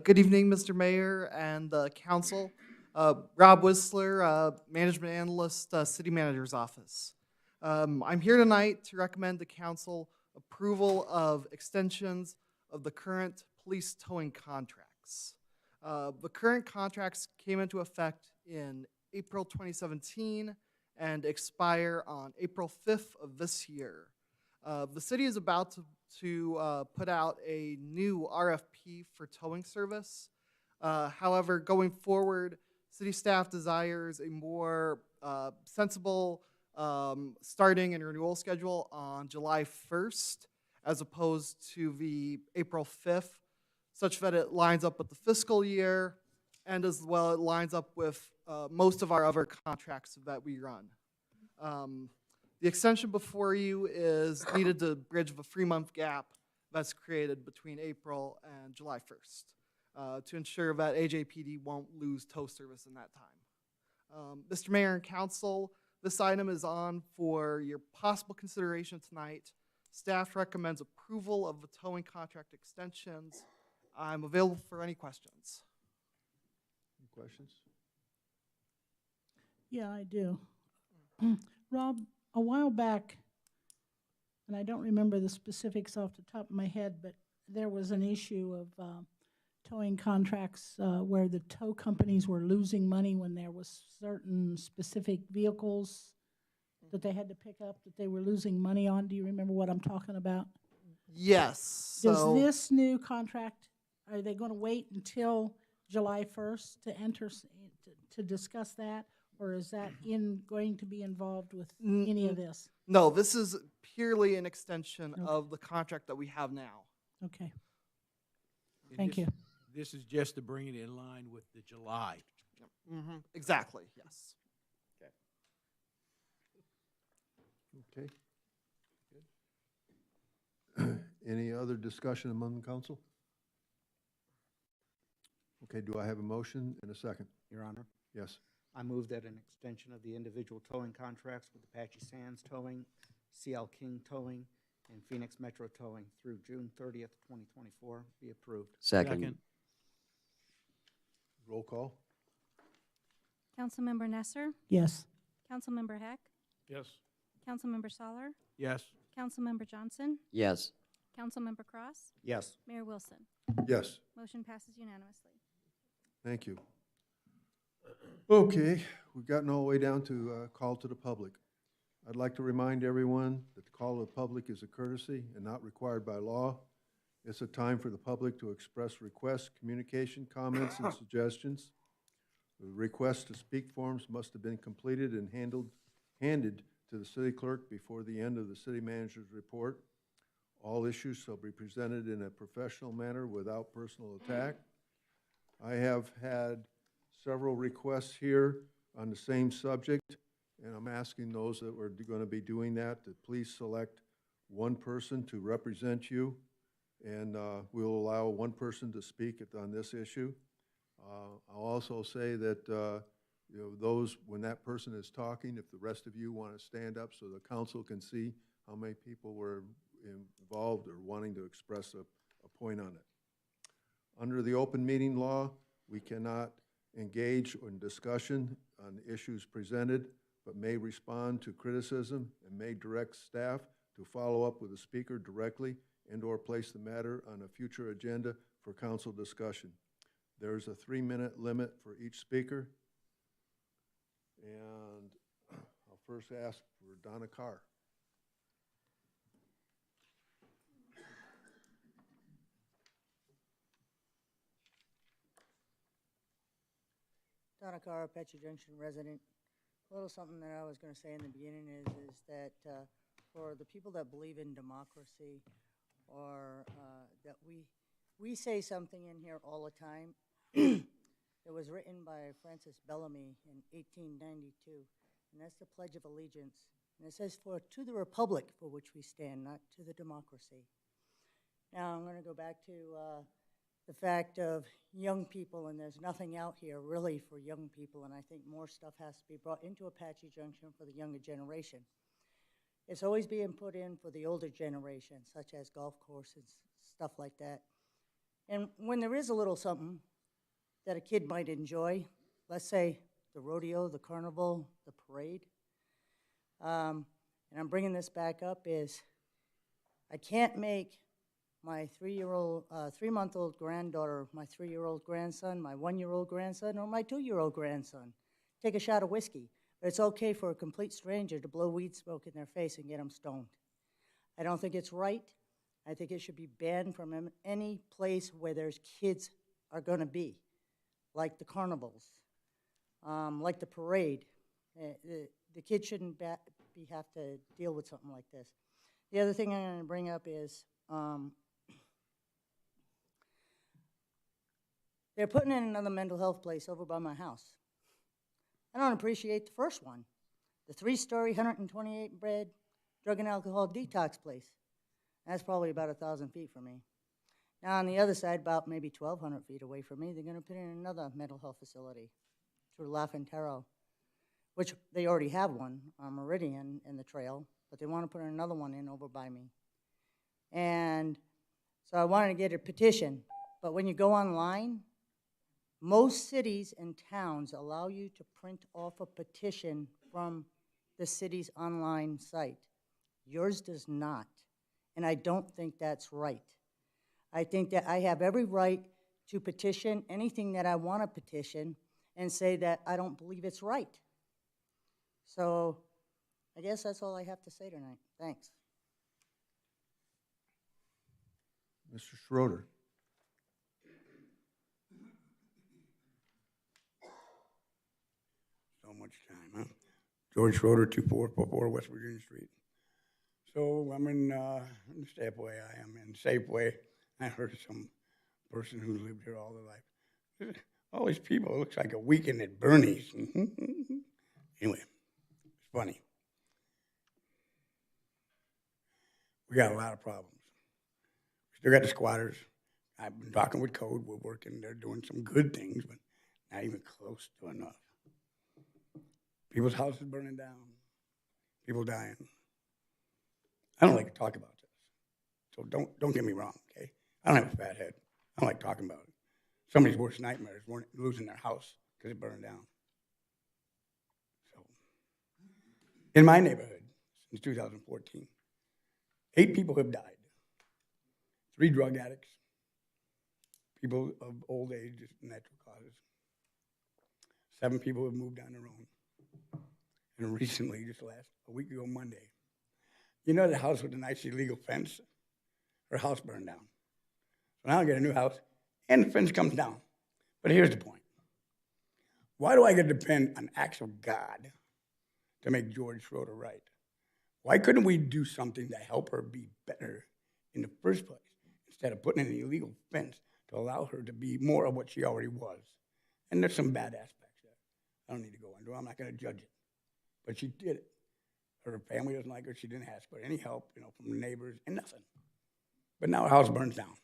Good evening, Mr. Mayor and the council. Rob Whistler, Management Analyst, City Manager's Office. I'm here tonight to recommend the council approval of extensions of the current police towing contracts. The current contracts came into effect in April 2017 and expire on April 5th of this year. The city is about to put out a new RFP for towing service. However, going forward, city staff desires a more sensible starting and renewal schedule on July 1st as opposed to the April 5th, such that it lines up with the fiscal year and as well it lines up with most of our other contracts that we run. The extension before you is needed to bridge the 3-month gap that's created between April and July 1st to ensure that AJPD won't lose tow service in that time. Mr. Mayor and Council, this item is on for your possible consideration tonight. Staff recommends approval of the towing contract extensions. I'm available for any questions. Any questions? Yeah, I do. Rob, a while back, and I don't remember the specifics off the top of my head, but there was an issue of towing contracts where the tow companies were losing money when there was certain specific vehicles that they had to pick up that they were losing money on. Do you remember what I'm talking about? Yes. Does this new contract, are they going to wait until July 1st to enter, to discuss that? Or is that going to be involved with any of this? No, this is purely an extension of the contract that we have now. Okay. And Thank you. This is just to bring it in line with the July. Exactly, yes. Okay. Good. Any other discussion among the council? Okay, do I have a motion and a second? Your Honor, Yes. I move that an extension of the individual towing contracts with Apache Sands Towing, CL King Towing, and Phoenix Metro Towing through June 30th, 2024 be approved. Second. Roll call? Councilmember Nesser, Yes. Councilmember Heck, Yes. Councilmember Soller, Yes. Councilmember Johnson, Yes. Councilmember Cross, Yes. Mayor Wilson. Yes. Motion passes unanimously. Thank you. Okay, we've gotten all the way down to call to the public. I'd like to remind everyone that the call of the public is a courtesy and not required by law. It's a time for the public to express requests, communication, comments, and suggestions. The request to speak forms must have been completed and handed to the city clerk before the end of the city manager's report. All issues shall be presented in a professional manner without personal attack. I have had several requests here on the same subject, and I'm asking those that were going to be doing that to please select one person to represent you, and we'll allow one person to speak on this issue. I'll also say that you know, those, when that person is talking, if the rest of you want to stand up so the council can see how many people were involved or wanting to express a point on it. Under the open meeting law, we cannot engage in discussion on issues presented, but may respond to criticism and may direct staff to follow up with the speaker directly and/or place the matter on a future agenda for council discussion. There is a 3-minute limit for each speaker. And I'll first ask for Donna Carr. Donna Carr, Apache Junction resident. A little something that I was going to say in the beginning is that for the people that believe in democracy, or that we say something in here all the time. It was written by Francis Bellamy in 1892, and that's the Pledge of Allegiance. And it says, to the republic for which we stand, not to the democracy. Now I'm going to go back to the fact of young people, and there's nothing out here really for young people, and I think more stuff has to be brought into Apache Junction for the younger generation. It's always being put in for the older generation, such as golf courses, stuff like that. And when there is a little something that a kid might enjoy, let's say the rodeo, the carnival, the parade, and I'm bringing this back up, is I can't make my 3-month-old granddaughter, my 3-year-old grandson, my 1-year-old grandson, or my 2-year-old grandson take a shot of whiskey. But it's okay for a complete stranger to blow weed smoke in their face and get them stoned. I don't think it's right. I think it should be banned from any place where there's kids are going to be, like the carnivals, like the parade. The kids shouldn't have to deal with something like this. The other thing I'm going to bring up is they're putting in another mental health place over by my house. I don't appreciate the first one, the 3-story, 128-bed drug and alcohol detox place. That's probably about 1,000 feet from me. Now, on the other side, about maybe 1,200 feet away from me, they're going to put in another mental health facility through Laughing Taro, which they already have one on Meridian in the trail, but they want to put another one in over by me. And so I wanted to get a petition, but when you go online, most cities and towns allow you to print off a petition from the city's online site. Yours does not, and I don't think that's right. I think that I have every right to petition anything that I want to petition and say that I don't believe it's right. So I guess that's all I have to say tonight. Thanks. Mr. Schroeder. So much time, huh? George Schroeder, 2444 West Virginia Street. So I'm in Stepway. I am in Safeway. I heard some person who lived here all their life. All these people, it looks like a weekend at Bernie's. Anyway, it's funny. We got a lot of problems. We still got the squatters. I've been talking with code. We're working. They're doing some good things, but not even close to enough. People's houses burning down. People dying. I don't like to talk about this. So don't get me wrong, okay? I don't have a fat head. I don't like talking about it. Somebody's worst nightmares weren't losing their house because it burned down. So, in my neighborhood, since 2014, 8 people have died. 3 drug addicts, people of old age, natural causes. 7 people have moved on their own. And recently, just a week ago Monday, you know the house with the nice illegal fence? Her house burned down. So now I get a new house, and the fence comes down. But here's the point. Why do I get to depend on acts of God to make George Schroeder right? Why couldn't we do something to help her be better in the first place, instead of putting in an illegal fence to allow her to be more of what she already was? And there's some bad aspects there. I don't need to go into it. I'm not going to judge it. But she did it. Her family doesn't like her. She didn't ask for any help, from the neighbors and nothing. But now her house burns down.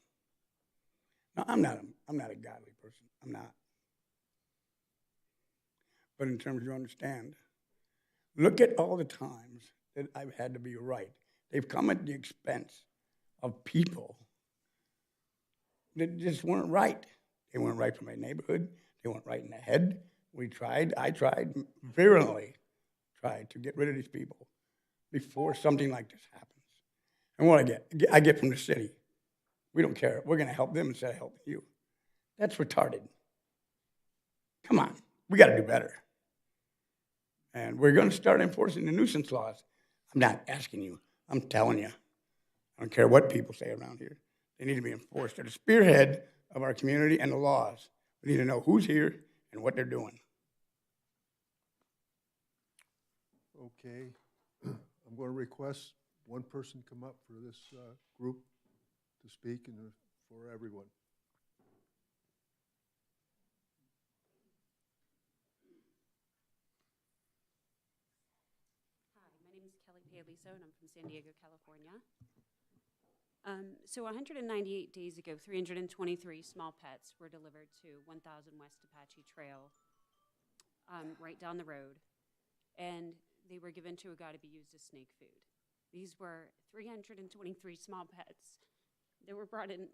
Now, I'm not a godly person. I'm not. But in terms you understand, look at all the times that I've had to be right. They've come at the expense of people that just weren't right. They weren't right for my neighborhood. They weren't right in the head. I tried virulently to get rid of these people before something like this happens. And what I get from the city, we don't care. We're going to help them instead of helping you. That's retarded. Come on, we got to do better. And we're going to start enforcing the nuisance laws. I'm not asking you. I'm telling you. I don't care what people say around here. They need to be enforced. They're the spearhead of our community and the laws. We need to know who's here and what they're doing. Okay. I'm going to request one person come up for this group to speak and for everyone. Hi, my name is Kelly Paliso, and I'm from San Diego, California. So 198 days ago, 323 small pets were delivered to 1000 West Apache Trail, right down the road, and they were given to a guy to be used as snake food. These were 323 small pets that were brought in,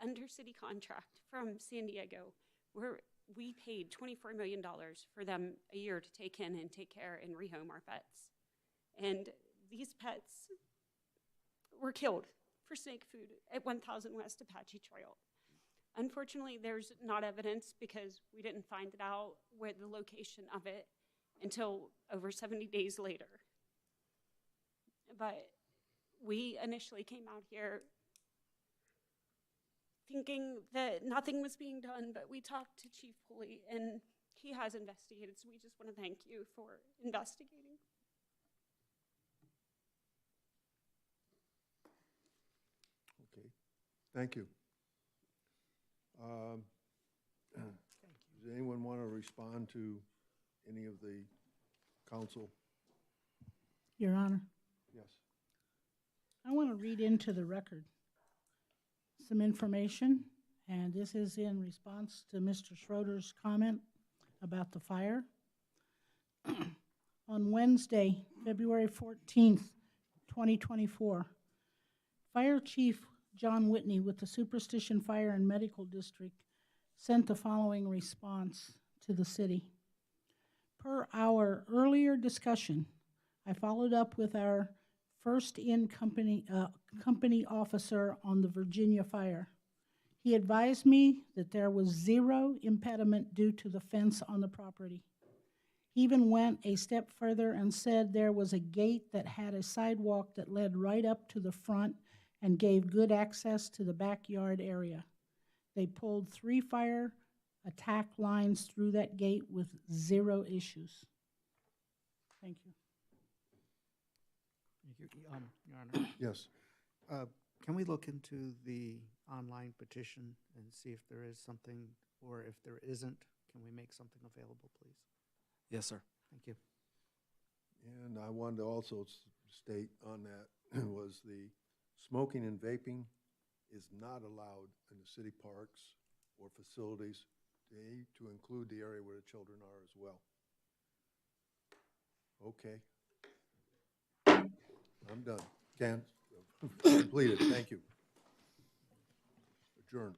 under city contract from San Diego, where we paid $24 million for them a year to take in and take care and rehome our pets. And these pets were killed for snake food at 1000 West Apache Trail. Unfortunately, there's not evidence because we didn't find it out where the location of it. until over 70 days later. But we initially came out here thinking that nothing was being done, but we talked to Chief Pooley, and he has investigated, so we just want to thank you for investigating. Okay, thank you. Does anyone want to respond to any of the council? Your Honor, Yes. I want to read into the record some information, and this is in response to Mr. Schroeder's comment about the fire. On Wednesday, February 14th, 2024, Fire Chief John Whitney with the Superstition Fire and Medical District sent the following response to the city. Per our earlier discussion, I followed up with our first-in company officer on the Virginia fire. He advised me that there was zero impediment due to the fence on the property. He even went a step further and said there was a gate that had a sidewalk that led right up to the front and gave good access to the backyard area. They pulled 3 fire attack lines through that gate with 0 issues. Thank you. Thank you. Your Honor. Yes. Can we look into the online petition and see if there is something, or if there isn't, can we make something available, please? Yes, sir. Thank you. And I wanted to also state on that was the smoking and vaping is not allowed in the city parks or facilities. They need to include the area where the children are as well. Okay. I'm done. Completed. Thank you. Adjourned.